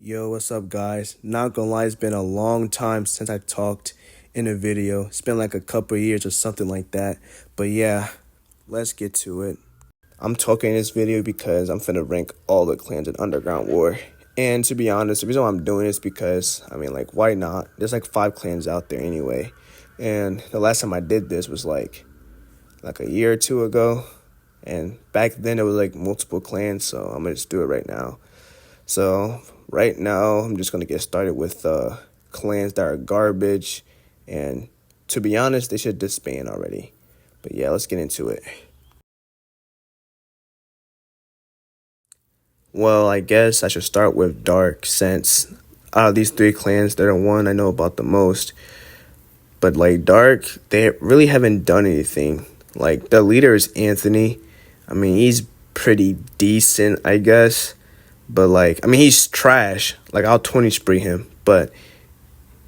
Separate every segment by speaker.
Speaker 1: Yo, what's up, guys? Not gonna lie, it's been a long time since I talked in a video. It's been like a couple years or something like that. But yeah, let's get to it. I'm talking in this video because I'm finna rank all the clans in Underground War. And to be honest, the reason why I'm doing this is because, why not? There's like 5 clans out there anyway. And the last time I did this was like a year or two ago. And back then it was like multiple clans, so I'm gonna just do it right now. So right now, I'm just going to get started with clans that are garbage. And to be honest, they should disband already. But yeah, let's get into it. Well, I guess I should start with Dark, since out of these 3 clans, they're the one I know about the most. But like Dark, they really haven't done anything. Like the leader is Anthony. He's pretty decent, I guess. But he's trash. Like I'll 20 spree him, but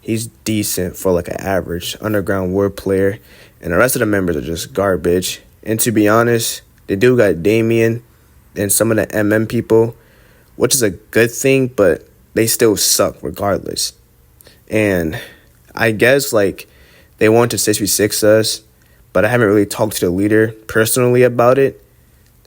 Speaker 1: he's decent for like an average Underground War player. And the rest of the members are just garbage. And to be honest, they do got Damien and some of the MM people, which is a good thing, but they still suck regardless. And I guess they want to 6v6 us, but I haven't really talked to the leader personally about it.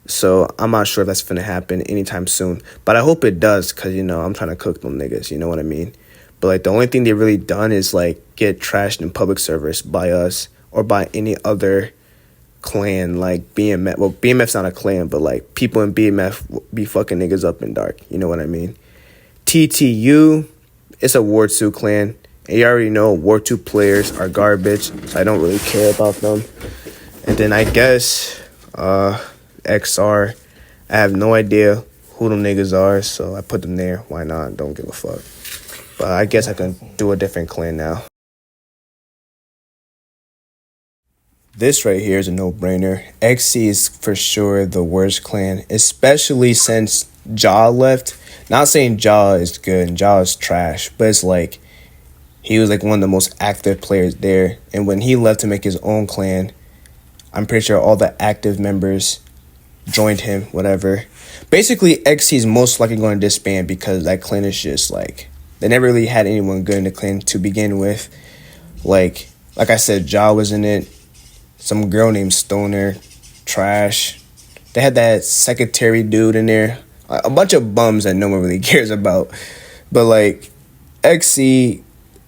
Speaker 1: So I'm not sure if that's going to happen anytime soon. But I hope it does because, I'm trying to cook them niggas. You know what I mean? But the only thing they've really done is get trashed in public service by us or by any other clan like BMF. Well, BMF's not a clan, but people in BMF be fucking niggas up in Dark. You know what I mean? TTU, it's a War 2 clan. And you already know War 2 players are garbage, so I don't really care about them. And then I guess XR, I have no idea who them niggas are, so I put them there. Why not? Don't give a fuck. But I guess I can do a different clan now. This right here is a no-brainer. XC is for sure the worst clan, especially since Jaw left. Not saying Jaw is good and Jaw is trash, but it's he was one of the most active players there. And when he left to make his own clan, I'm pretty sure all the active members joined him, whatever. Basically, XC is most likely going to disband because that clan is just they never really had anyone good in the clan to begin with. Like I said, Jaw was in it. Some girl named Stoner, trash. They had that secretary dude in there. A bunch of bums that no one really cares about. But XC,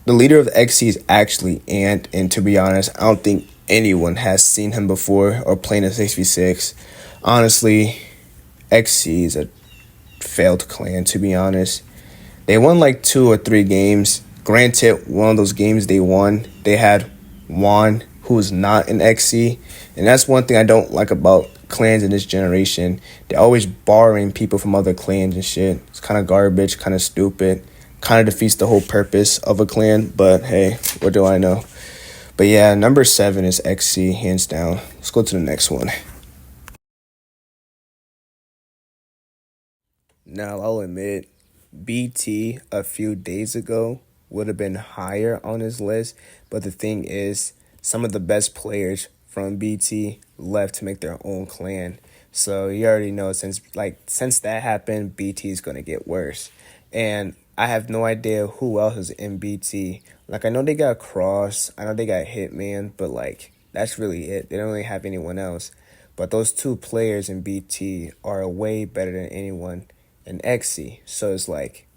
Speaker 1: the leader of XC is actually Ant. And to be honest, I don't think anyone has seen him before or playing a 6v6. Honestly, XC is a failed clan, to be honest. They won 2 or 3 games. Granted, one of those games they won, they had Juan, who is not an XC. And that's one thing I don't like about clans in this generation. They're always borrowing people from other clans and shit. It's kind of garbage, kind of stupid. Kind of defeats the whole purpose of a clan. But hey, what do I know? But yeah, number 7 is XC, hands down. Let's go to the next one. Now, I'll admit, BT a few days ago would have been higher on his list, but the thing is, some of the best players from BT left to make their own clan. So you already know since that happened, BT is going to get worse. And I have no idea who else is in BT. I know they got Cross, I know they got Hitman, but that's really it. They don't really have anyone else. But those 2 players in BT are way better than anyone in XC. So it's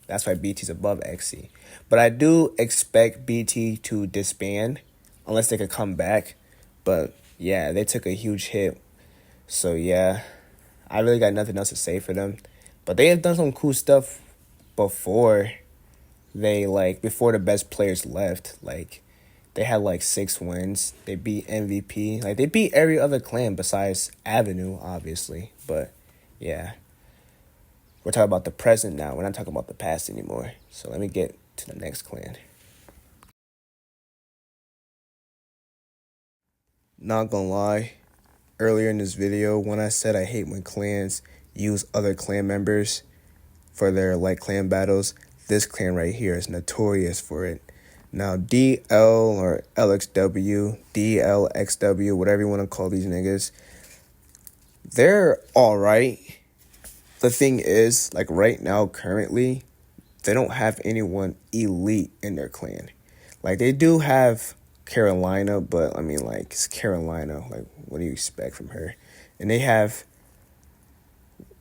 Speaker 1: that's why BT's above XC. But I do expect BT to disband unless they could come back. But yeah, they took a huge hit. So yeah, I really got nothing else to say for them. But they have done some cool stuff before before the best players left. They had 6 wins. They beat MVP. They beat every other clan besides Avenue, obviously. But yeah, we're talking about the present now. We're not talking about the past anymore. So let me get to the next clan. Not gonna lie, earlier in this video when I said I hate when clans use other clan members for their clan battles, this clan right here is notorious for it. Now DL or LXW, DLXW, whatever you want to call these niggas, they're alright. The thing is, right now, currently, they don't have anyone elite in their clan. Like they do have Carolina, but I mean like it's Carolina. Like what do you expect from her? And they have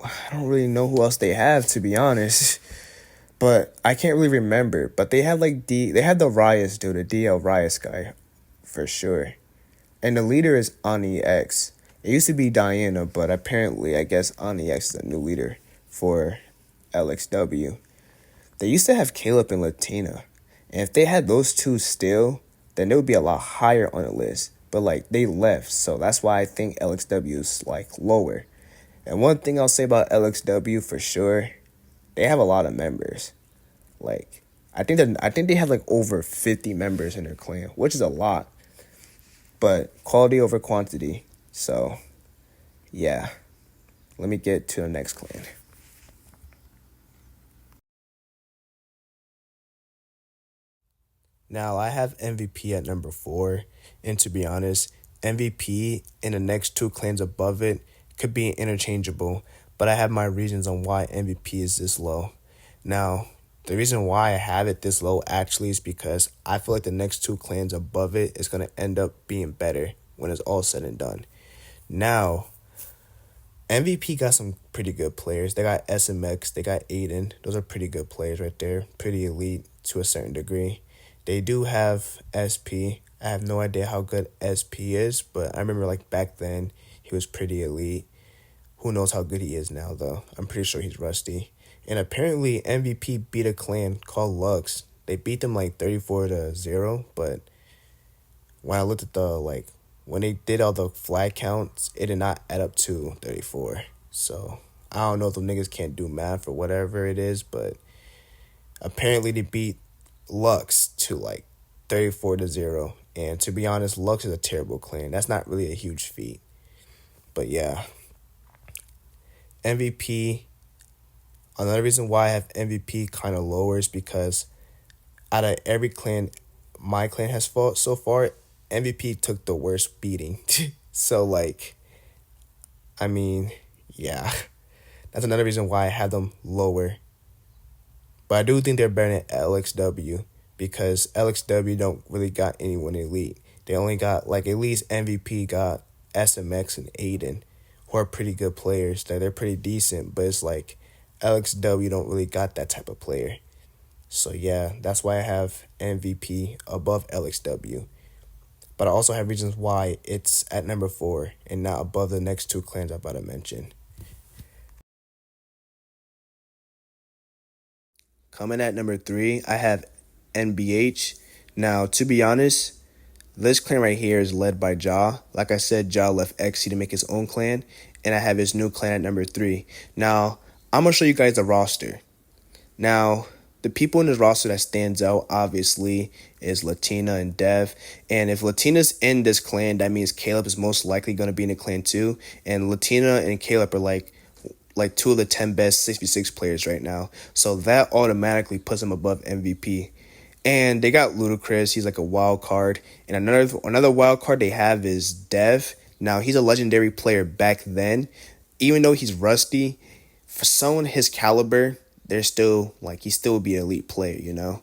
Speaker 1: I don't really know who else they have to be honest. But I can't really remember. But they had like they had the Rias dude, the DL Rias guy, for sure. And the leader is Ani X. It used to be Diana, but apparently I guess Ani X is a new leader for LXW. They used to have Caleb and Latina. And if they had those two still, then they would be a lot higher on the list. But like they left, so that's why I think LXW is like lower. And one thing I'll say about LXW for sure, they have a lot of members. Like I think they have like over 50 members in their clan, which is a lot. But quality over quantity. So yeah. Let me get to the next clan. Now I have MVP at number 4, and to be honest, MVP and the next two clans above it could be interchangeable, but I have my reasons on why MVP is this low. Now, the reason why I have it this low actually is because I feel like the next two clans above it is going to end up being better when it's all said and done. Now, MVP got some pretty good players. They got SMX, they got Aiden. Those are pretty good players right there. Pretty elite to a certain degree. They do have SP. I have no idea how good SP is, but I remember like back then he was pretty elite. Who knows how good he is now though? I'm pretty sure he's rusty. And apparently MVP beat a clan called Lux. They beat them like 34-0, but when I looked at the like when they did all the flag counts, it did not add up to 34. So I don't know if the niggas can't do math or whatever it is, but apparently they beat Lux to like 34-0. And to be honest, Lux is a terrible clan. That's not really a huge feat. But yeah. MVP. Another reason why I have MVP kind of lower is because out of every clan my clan has fought so far, MVP took the worst beating. So like, I mean, yeah. That's another reason why I have them lower. But I do think they're better than LXW because LXW don't really got anyone elite. They only got like at least MVP got SMX and Aiden, who are pretty good players. They're pretty decent, but it's like LXW don't really got that type of player. So yeah, that's why I have MVP above LXW. But I also have reasons why it's at number 4 and not above the next two clans I'm about to mention. Coming at number 3, I have NBH. Now, to be honest, this clan right here is led by Ja. Like I said, Ja left XC to make his own clan, and I have his new clan at number 3. Now, I'm going to show you guys the roster. Now, the people in this roster that stands out, obviously, is Latina and Dev. And if Latina's in this clan, that means Caleb is most likely going to be in the clan too. And Latina and Caleb are like two of the 10 best 66 players right now. So that automatically puts them above MVP. And they got Ludacris. He's like a wild card. And another wild card they have is Dev. Now, he's a legendary player back then. Even though he's rusty, for someone his caliber, they're still, like, he still would be an elite player, you know?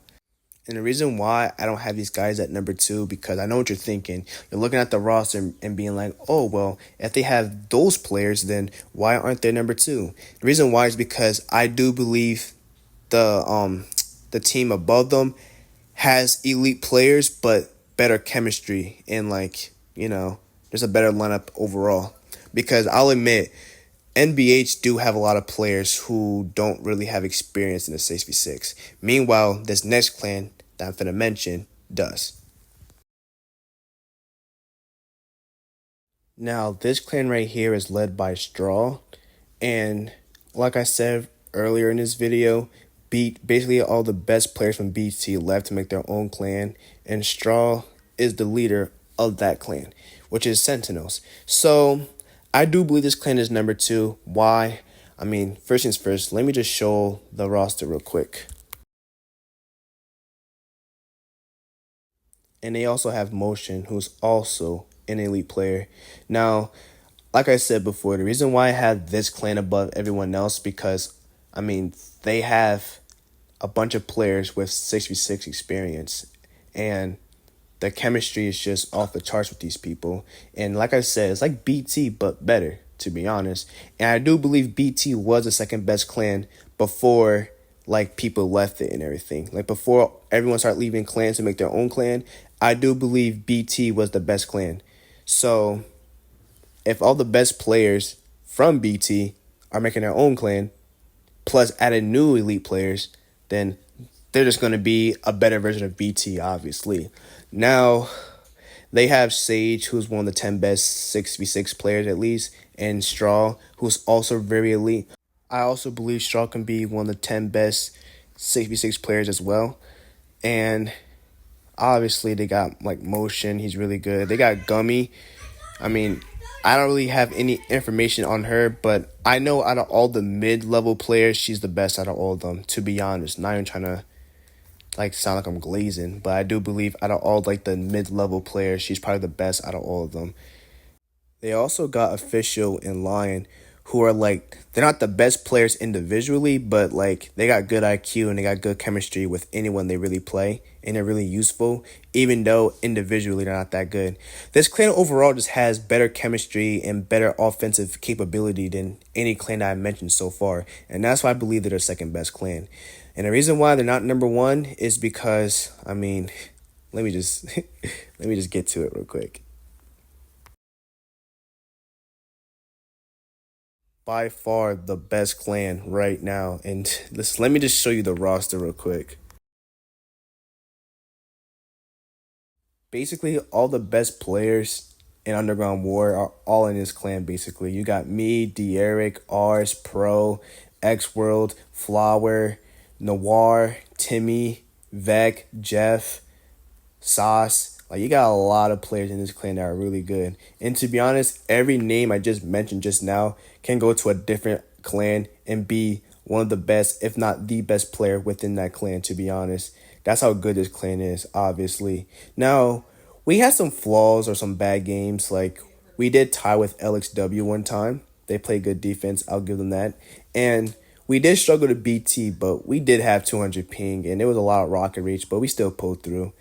Speaker 1: And the reason why I don't have these guys at number 2, because I know what you're thinking. You're looking at the roster and being like, oh, well, if they have those players, then why aren't they number 2? The reason why is because I do believe the team above them has elite players, but better chemistry and, like, you know, there's a better lineup overall. Because I'll admit, NBH do have a lot of players who don't really have experience in the 6v6. Meanwhile, this next clan that I'm finna mention does. Now, this clan right here is led by Straw. And like I said earlier in this video, basically all the best players from BT left to make their own clan. And Straw is the leader of that clan, which is Sentinels. So I do believe this clan is number 2. Why? I mean, first things first, let me just show the roster real quick. And they also have Motion, who's also an elite player. Now, like I said before, the reason why I have this clan above everyone else because, I mean, they have a bunch of players with 6v6 experience, and the chemistry is just off the charts with these people. And like I said, it's like BT but better, to be honest. And I do believe BT was the second best clan before like people left it and everything. Like before everyone started leaving clans to make their own clan, I do believe BT was the best clan. So if all the best players from BT are making their own clan, plus added new elite players, then they're just going to be a better version of BT, obviously. Now, they have Sage, who's one of the 10 best 6v6 players at least, and Straw, who's also very elite. I also believe Straw can be one of the 10 best 6v6 players as well. And obviously, they got like Motion, he's really good. They got Gummy. I mean, I don't really have any information on her, but I know out of all the mid-level players, she's the best out of all of them, to be honest. Not even trying to like sound like I'm glazing, but I do believe out of all like the mid-level players, she's probably the best out of all of them. They also got Official and Lion, who are like, they're not the best players individually, but like they got good IQ and they got good chemistry with anyone they really play, and they're really useful, even though individually they're not that good. This clan overall just has better chemistry and better offensive capability than any clan that I've mentioned so far, and that's why I believe they're the second best clan. And the reason why they're not number one is because, I mean, let me just let me just get to it real quick. By far the best clan right now. And let me just show you the roster real quick. Basically, all the best players in Underground War are all in this clan, basically. You got me, De'Eric, Ars, Pro, X-World, Flower, Noir, Timmy, Vec, Jeff, Sauce. Like, you got a lot of players in this clan that are really good. And to be honest, every name I just mentioned just now can go to a different clan and be one of the best, if not the best player within that clan, to be honest. That's how good this clan is, obviously. Now, we had some flaws or some bad games. Like, we did tie with LXW one time. They played good defense. I'll give them that. And we did struggle to BT, but we did have 200 ping, and there was a lot of rocket reach, but we still pulled through.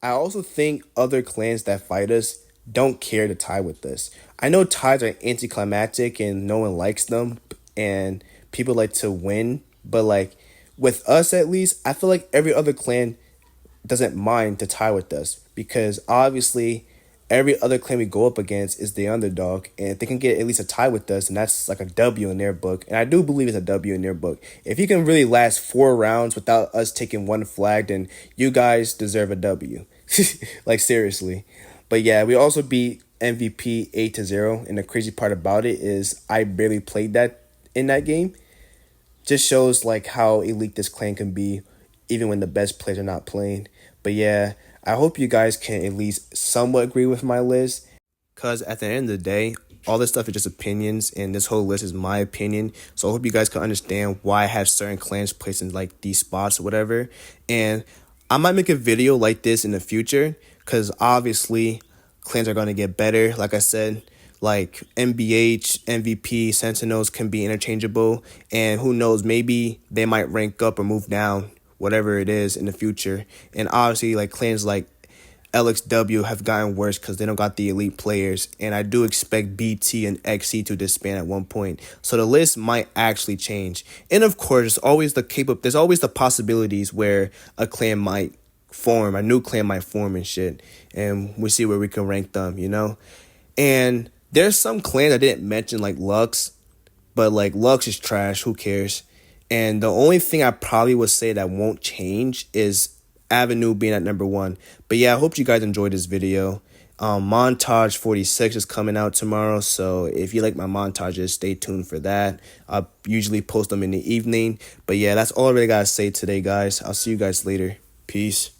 Speaker 1: I also think other clans that fight us don't care to tie with us. I know ties are anticlimactic and no one likes them and people like to win, but like with us at least, I feel like every other clan doesn't mind to tie with us because obviously every other clan we go up against is the underdog, and if they can get at least a tie with us, and that's like a W in their book, and I do believe it's a W in their book. If you can really last 4 rounds without us taking one flag, then you guys deserve a W. Like seriously. But yeah, we also beat MVP 8-0, and the crazy part about it is I barely played that in that game. Just shows like how elite this clan can be even when the best players are not playing. But yeah, I hope you guys can at least somewhat agree with my list, because at the end of the day, all this stuff is just opinions, and this whole list is my opinion. So I hope you guys can understand why I have certain clans placed in like these spots or whatever. And I might make a video like this in the future, because obviously clans are going to get better. Like I said, like MBH, MVP, Sentinels can be interchangeable, and who knows, maybe they might rank up or move down, whatever it is in the future. And obviously like clans like LXW have gotten worse because they don't got the elite players, and I do expect BT and XC to disband at one point. So the list might actually change. And of course, there's always the possibilities where a clan might form, a new clan might form and shit, and we see where we can rank them, you know? And there's some clans I didn't mention, like Lux, but like Lux is trash, who cares? And the only thing I probably would say that won't change is Avenue being at number 1. But yeah, I hope you guys enjoyed this video. Montage 46 is coming out tomorrow, so if you like my montages, stay tuned for that. I usually post them in the evening. But yeah, that's all I really gotta say today, guys. I'll see you guys later. Peace.